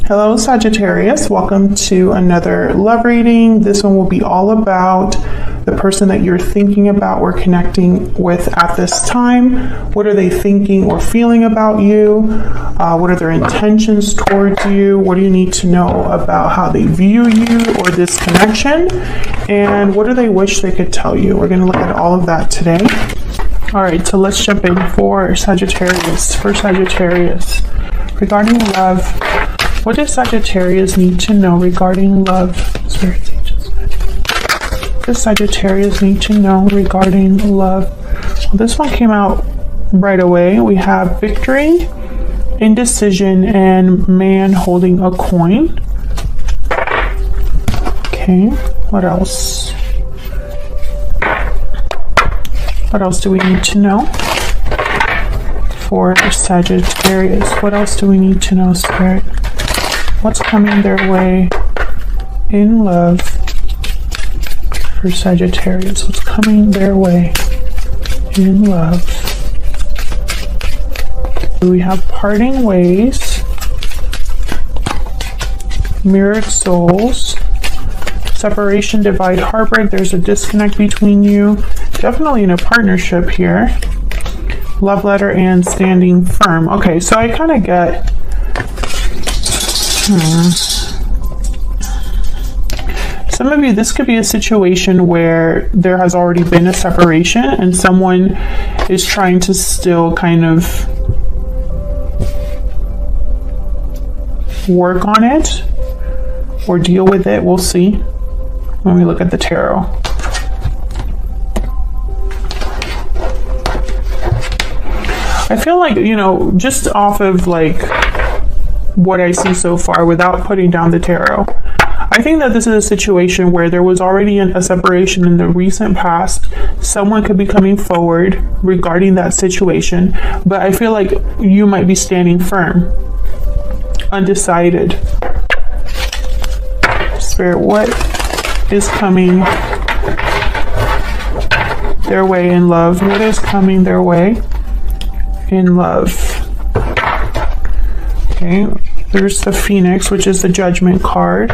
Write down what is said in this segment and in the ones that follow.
Hello Sagittarius, welcome to another love reading. This one will be all about the person that you're thinking about or connecting with at this time. What are they thinking or feeling about you? What are their intentions towards you? What do you need to know about how they view you or this connection? And what do they wish they could tell you? We're going to look at all of that today. All right, so let's jump in for Sagittarius. For Sagittarius, regarding love, what does Sagittarius need to know regarding love? Spirit agents. What does Sagittarius need to know regarding love? Well, this one came out right away. We have victory, indecision, and man holding a coin. Okay, what else? What else do we need to know for Sagittarius? What else do we need to know, Spirit? What's coming their way in love for Sagittarius? What's coming their way in love? We have parting ways, mirrored souls, separation, divide, heartbreak. There's a disconnect between you. Definitely in a partnership here. Love letter and standing firm. Okay, so I kind of get some of you, this could be a situation where there has already been a separation and someone is trying to still kind of work on it or deal with it. We'll see when we look at the tarot. I feel like, you know, just off of like what I see so far without putting down the tarot, I think that this is a situation where there was already a separation in the recent past. Someone could be coming forward regarding that situation, but I feel like you might be standing firm, undecided. Spirit, what is coming their way in love? What is coming their way in love? Okay, there's the Phoenix, which is the Judgment card.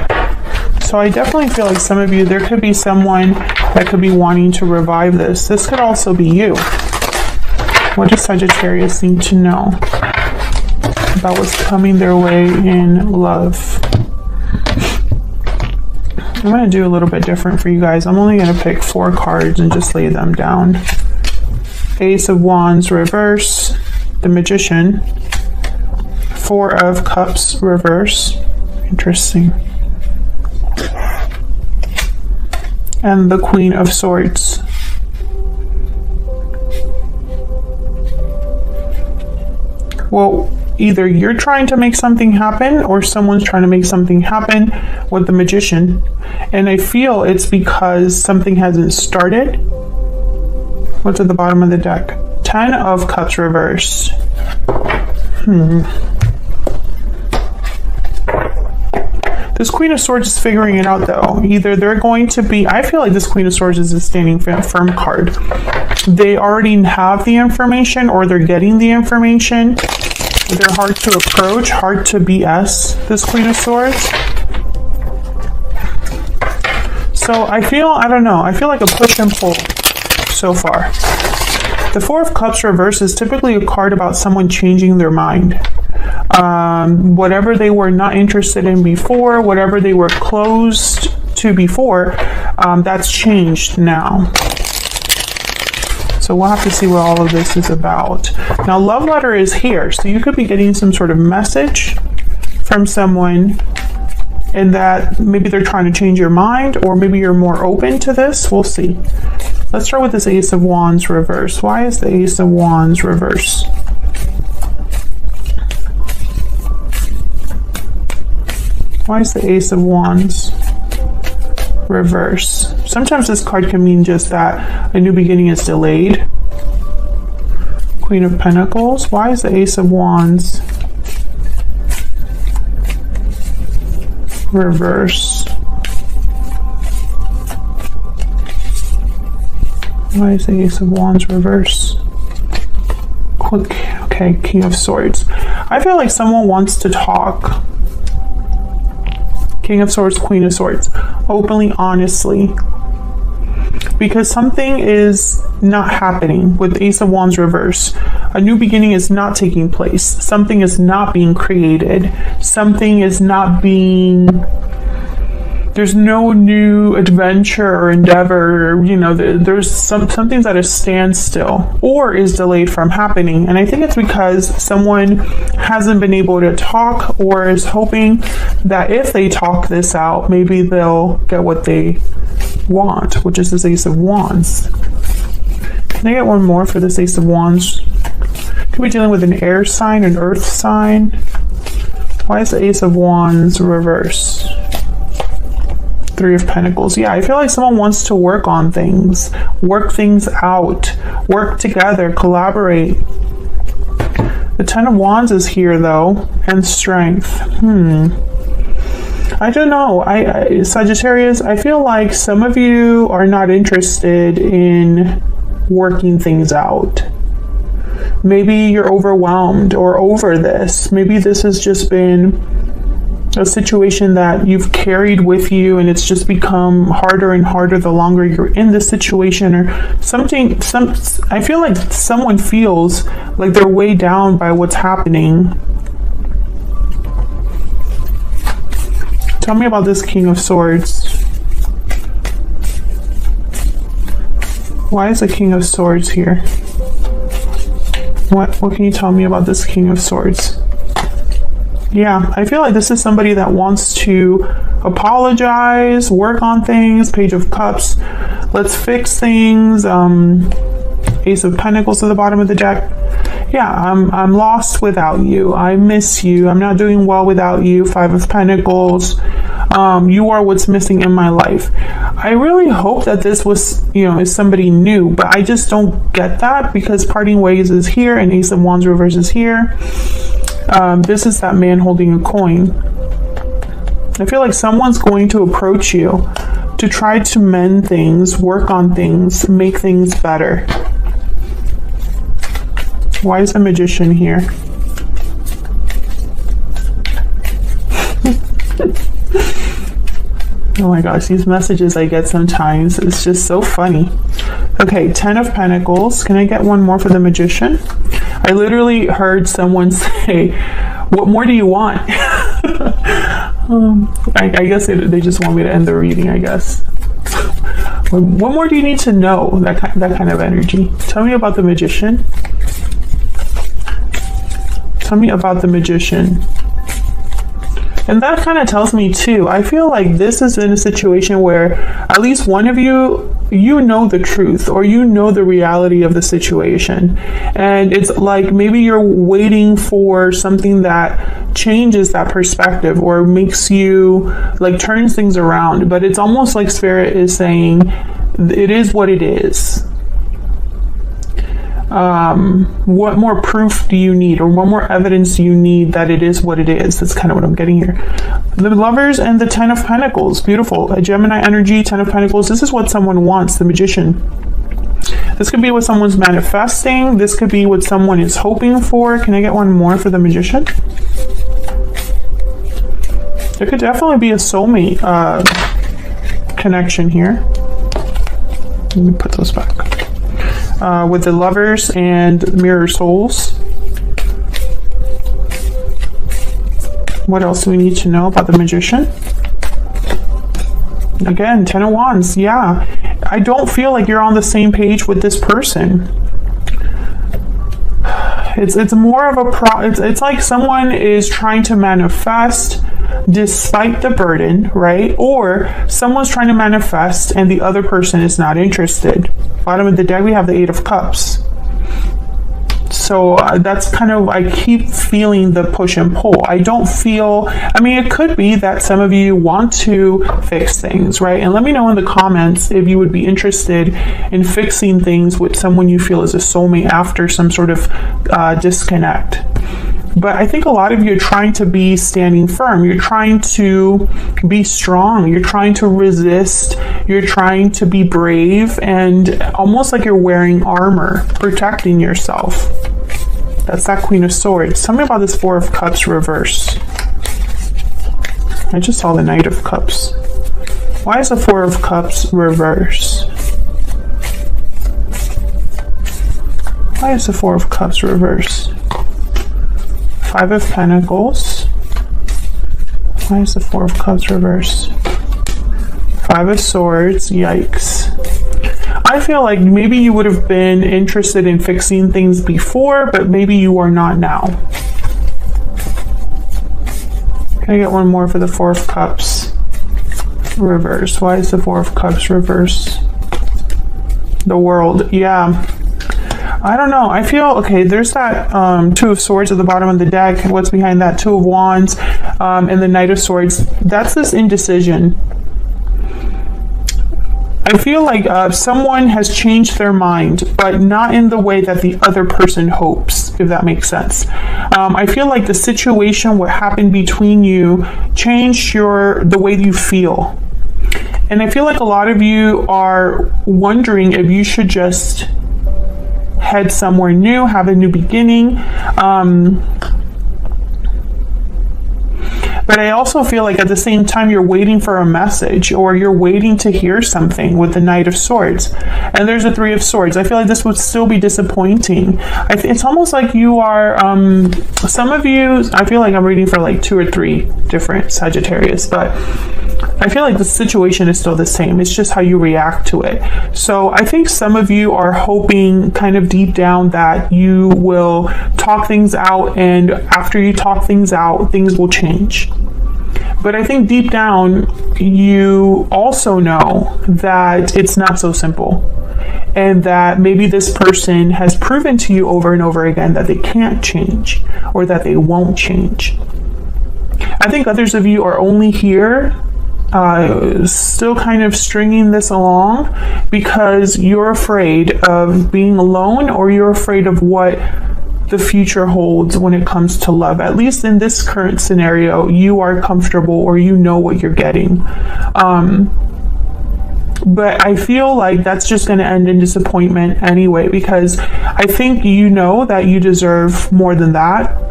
So I definitely feel like some of you, there could be someone that could be wanting to revive this. This could also be you. What does Sagittarius need to know about what's coming their way in love? I'm going to do a little bit different for you guys. I'm only going to pick 4 cards and just lay them down. Ace of Wands reverse, the Magician, 4 of Cups reverse, interesting, and the Queen of Swords. Well, either you're trying to make something happen or someone's trying to make something happen with the Magician, and I feel it's because something hasn't started. What's at the bottom of the deck? 10 of Cups reverse. This Queen of Swords is figuring it out though. Either they're going to be, I feel like this Queen of Swords is a standing firm card. They already have the information or they're getting the information. They're hard to approach, hard to BS, this Queen of Swords. So I feel, I don't know, I feel like a push and pull so far. The 4 of Cups reverse is typically a card about someone changing their mind. Whatever they were not interested in before, whatever they were closed to before, that's changed now. So we'll have to see what all of this is about. Now, love letter is here, so you could be getting some sort of message from someone and that maybe they're trying to change your mind or maybe you're more open to this. We'll see. Let's start with this Ace of Wands reverse. Why is the Ace of Wands reverse? Why is the Ace of Wands reverse? Sometimes this card can mean just that a new beginning is delayed. Queen of Pentacles. Why is the Ace of Wands reverse? Why is the Ace of Wands reverse? Okay, King of Swords. I feel like someone wants to talk King of Swords, Queen of Swords. Openly, honestly. Because something is not happening with Ace of Wands reverse. A new beginning is not taking place. Something is not being created. Something is not being... There's no new adventure or endeavor, you know, there's something's at a standstill or is delayed from happening. And I think it's because someone hasn't been able to talk or is hoping that if they talk this out, maybe they'll get what they want, which is this Ace of Wands. Can I get one more for this Ace of Wands? Could be dealing with an air sign, an earth sign. Why is the Ace of Wands reverse? Three of Pentacles. Yeah, I feel like someone wants to work on things, work things out, work together, collaborate. The Ten of Wands is here though, and Strength. I don't know. Sagittarius, I feel like some of you are not interested in working things out. Maybe you're overwhelmed or over this. Maybe this has just been a situation that you've carried with you and it's just become harder and harder the longer you're in this situation, or something. I feel like someone feels like they're weighed down by what's happening. Tell me about this King of Swords. Why is the King of Swords here? What can you tell me about this King of Swords? Yeah, I feel like this is somebody that wants to apologize, work on things. Page of Cups. Let's fix things. Ace of Pentacles at the bottom of the deck. Yeah, I'm lost without you. I miss you. I'm not doing well without you. Five of Pentacles. You are what's missing in my life. I really hope that this was, is somebody new, but I just don't get that because parting ways is here and Ace of Wands reverse is here. This is that man holding a coin. I feel like someone's going to approach you to try to mend things, work on things, make things better. Why is the Magician here? Oh my gosh, these messages I get sometimes, it's just so funny. Okay, Ten of Pentacles. Can I get one more for the Magician? I literally heard someone say, what more do you want? I guess they just want me to end the reading, I guess. What more do you need to know? That kind of energy. Tell me about the Magician. Tell me about the Magician. And that kind of tells me too, I feel like this is in a situation where at least one of you know the truth or you know the reality of the situation. And it's like maybe you're waiting for something that changes that perspective or makes you, like, turns things around. But it's almost like Spirit is saying, it is what it is. What more proof do you need, or what more evidence do you need that it is what it is? That's kind of what I'm getting here. The Lovers and the Ten of Pentacles. Beautiful. A Gemini energy, Ten of Pentacles. This is what someone wants, the Magician. This could be what someone's manifesting. This could be what someone is hoping for. Can I get one more for the Magician? There could definitely be a soulmate connection here. Let me put those back. With the Lovers and Mirror Souls. What else do we need to know about the Magician? Again, Ten of Wands. Yeah, I don't feel like you're on the same page with this person. It's more of a it's like someone is trying to manifest despite the burden, right? Or someone's trying to manifest and the other person is not interested. Bottom of the deck, we have the Eight of Cups. So that's kind of, I keep feeling the push and pull. I don't feel, I mean, it could be that some of you want to fix things, right? And let me know in the comments if you would be interested in fixing things with someone you feel is a soulmate after some sort of disconnect. But I think a lot of you are trying to be standing firm. You're trying to be strong. You're trying to resist. You're trying to be brave, and almost like you're wearing armor, protecting yourself. That's that Queen of Swords. Tell me about this Four of Cups reverse. I just saw the Knight of Cups. Why is the Four of Cups reverse? Why is the Four of Cups reverse? Five of Pentacles. Why is the Four of Cups reverse? Five of Swords. Yikes. I feel like maybe you would have been interested in fixing things before, but maybe you are not now. Can I get one more for the Four of Cups reverse? Why is the Four of Cups reverse? The World. Yeah. I don't know. I feel, okay, there's that Two of Swords at the bottom of the deck. What's behind that? Two of Wands and the Knight of Swords. That's this indecision. I feel like someone has changed their mind, but not in the way that the other person hopes, if that makes sense. I feel like the situation, what happened between you, changed the way you feel. And I feel like a lot of you are wondering if you should just head somewhere new, have a new beginning. But I also feel like at the same time you're waiting for a message, or you're waiting to hear something with the Knight of Swords. And there's a Three of Swords. I feel like this would still be disappointing. It's almost like you are, some of you, I feel like I'm reading for like 2 or 3 different Sagittarius, but I feel like the situation is still the same. It's just how you react to it. So I think some of you are hoping kind of deep down that you will talk things out, and after you talk things out, things will change. But I think deep down, you also know that it's not so simple, and that maybe this person has proven to you over and over again that they can't change, or that they won't change. I think others of you are only here still kind of stringing this along because you're afraid of being alone, or you're afraid of what the future holds when it comes to love. At least in this current scenario, you are comfortable, or you know what you're getting. But I feel like that's just going to end in disappointment anyway, because I think you know that you deserve more than that.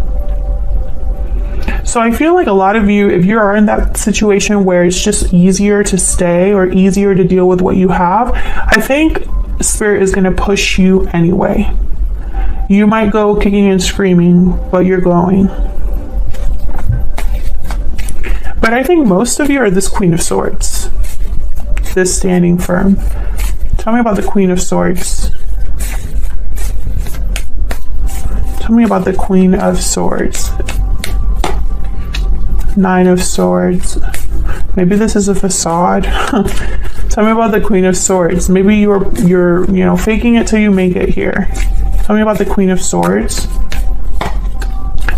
So I feel like a lot of you, if you are in that situation where it's just easier to stay or easier to deal with what you have, I think Spirit is going to push you anyway. You might go kicking and screaming, but you're going. But I think most of you are this Queen of Swords, this standing firm. Tell me about the Queen of Swords. Tell me about the Queen of Swords. Nine of Swords. Maybe this is a facade. Tell me about the Queen of Swords. Maybe you're faking it till you make it here. Tell me about the Queen of Swords.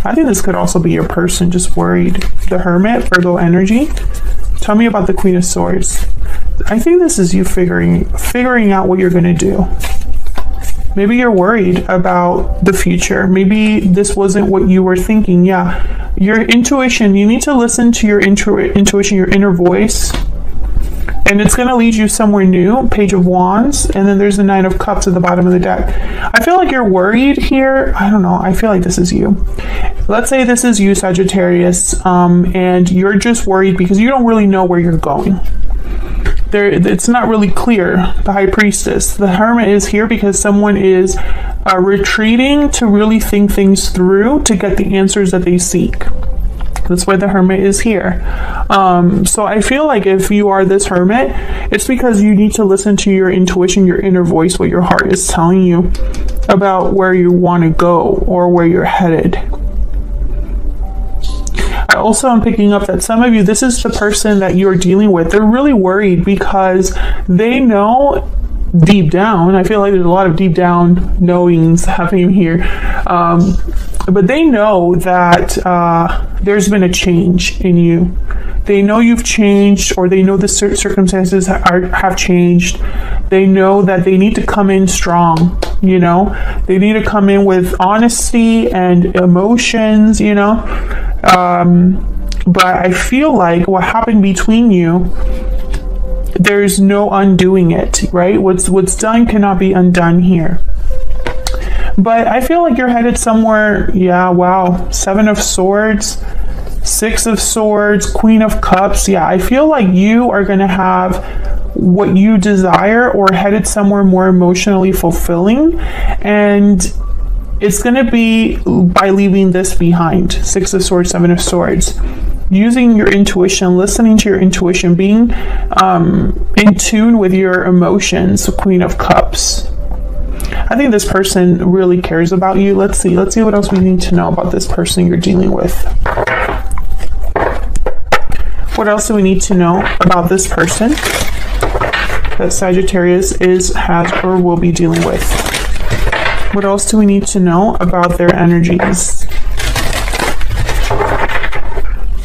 I think this could also be your person, just worried. The Hermit, Virgo energy. Tell me about the Queen of Swords. I think this is you figuring out what you're going to do. Maybe you're worried about the future. Maybe this wasn't what you were thinking. Yeah, your intuition, you need to listen to your intuition, your inner voice. And it's going to lead you somewhere new. Page of Wands. And then there's the Nine of Cups at the bottom of the deck. I feel like you're worried here. I don't know. I feel like this is you. Let's say this is you, Sagittarius, and you're just worried because you don't really know where you're going. It's not really clear. The High Priestess. The Hermit is here because someone is retreating to really think things through to get the answers that they seek. That's why the Hermit is here. So I feel like if you are this Hermit, it's because you need to listen to your intuition, your inner voice, what your heart is telling you about where you want to go or where you're headed. I also am picking up that some of you, this is the person that you're dealing with. They're really worried because they know deep down, I feel like there's a lot of deep down knowings happening here. But they know that there's been a change in you. They know you've changed, or they know the circumstances have changed. They know that they need to come in strong, you know. They need to come in with honesty and emotions, you know. But I feel like what happened between you, there's no undoing it, right? What's done cannot be undone here. But I feel like you're headed somewhere. Yeah, wow. Seven of Swords. Six of Swords, Queen of Cups. Yeah, I feel like you are going to have what you desire or headed somewhere more emotionally fulfilling. And it's going to be by leaving this behind. Six of Swords, Seven of Swords. Using your intuition, listening to your intuition, being in tune with your emotions. Queen of Cups. I think this person really cares about you. Let's see what else we need to know about this person you're dealing with. What else do we need to know about this person that Sagittarius has or will be dealing with? What else do we need to know about their energies?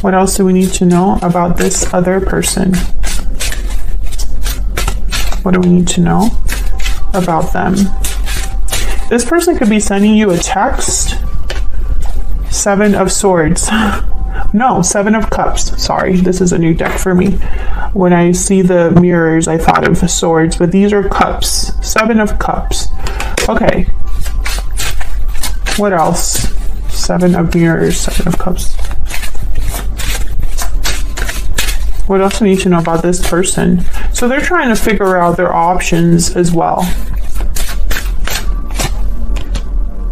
What else do we need to know about this other person? What do we need to know about them? This person could be sending you a text. Seven of Swords. No, Seven of Cups. Sorry, this is a new deck for me. When I see the mirrors, I thought of swords, but these are cups. Seven of Cups. Okay. What else? Seven of Mirrors, Seven of Cups. What else do we need to know about this person? So they're trying to figure out their options as well.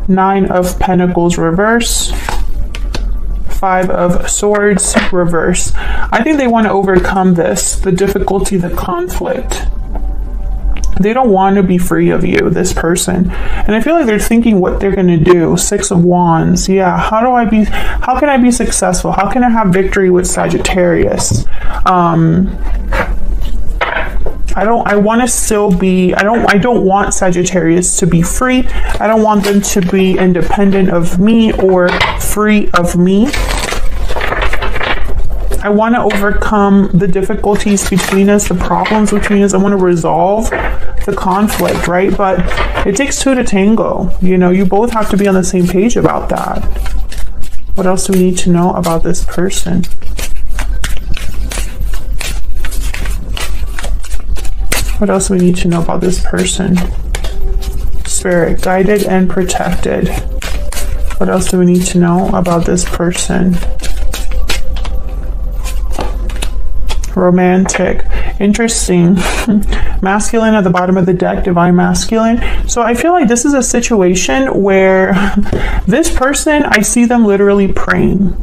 Nine of Pentacles reverse. Five of Swords reverse. I think they want to overcome this, the difficulty, the conflict. They don't want to be free of you, this person. And I feel like they're thinking what they're going to do. Six of Wands. Yeah, how can I be successful? How can I have victory with Sagittarius? I don't want Sagittarius to be free. I don't want them to be independent of me or free of me. I want to overcome the difficulties between us, the problems between us. I want to resolve the conflict, right? But it takes two to tango. You know, you both have to be on the same page about that. What else do we need to know about this person? What else do we need to know about this person? Spirit, guided and protected. What else do we need to know about this person? Romantic. Interesting. Masculine at the bottom of the deck, divine masculine. So I feel like this is a situation where this person, I see them literally praying,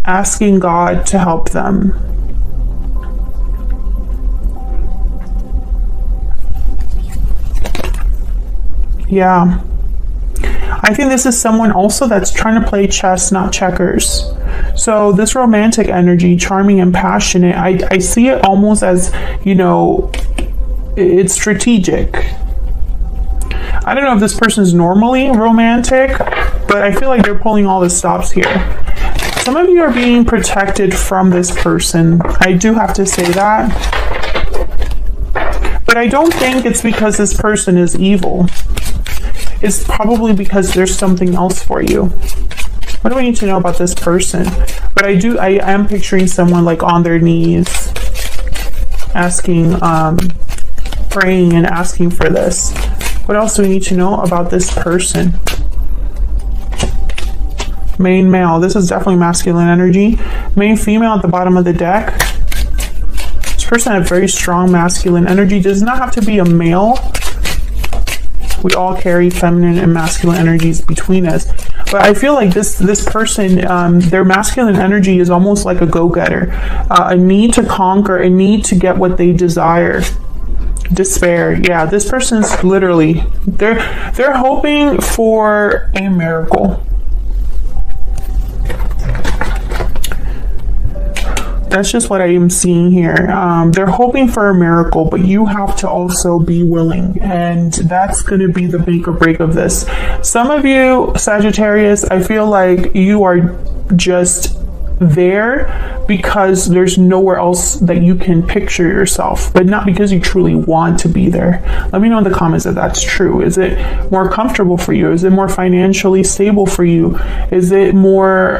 asking God to help them. Yeah. I think this is someone also that's trying to play chess, not checkers. So this romantic energy, charming and passionate, I see it almost as, you know, it's strategic. I don't know if this person's normally romantic, but I feel like they're pulling all the stops here. Some of you are being protected from this person. I do have to say that. But I don't think it's because this person is evil. It's probably because there's something else for you. What do we need to know about this person? But I am picturing someone like on their knees, asking, praying and asking for this. What else do we need to know about this person? Main male. This is definitely masculine energy. Main female at the bottom of the deck. This person has very strong masculine energy. Does not have to be a male. We all carry feminine and masculine energies between us. But I feel like this person, their masculine energy is almost like a go-getter. A need to conquer, a need to get what they desire. Despair. Yeah, this person's literally, they're hoping for a miracle. That's just what I am seeing here. They're hoping for a miracle, but you have to also be willing. And that's going to be the make or break of this. Some of you, Sagittarius, I feel like you are just there because there's nowhere else that you can picture yourself, but not because you truly want to be there. Let me know in the comments if that's true. Is it more comfortable for you? Is it more financially stable for you? Is it more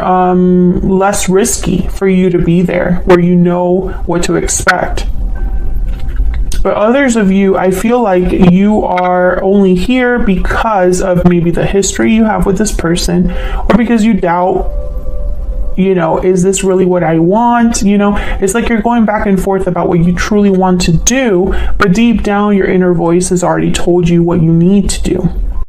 less risky for you to be there where you know what to expect? But others of you, I feel like you are only here because of maybe the history you have with this person, or because you doubt you know, is this really what I want? You know, it's like you're going back and forth about what you truly want to do, but deep down your inner voice has already told you what you need to do.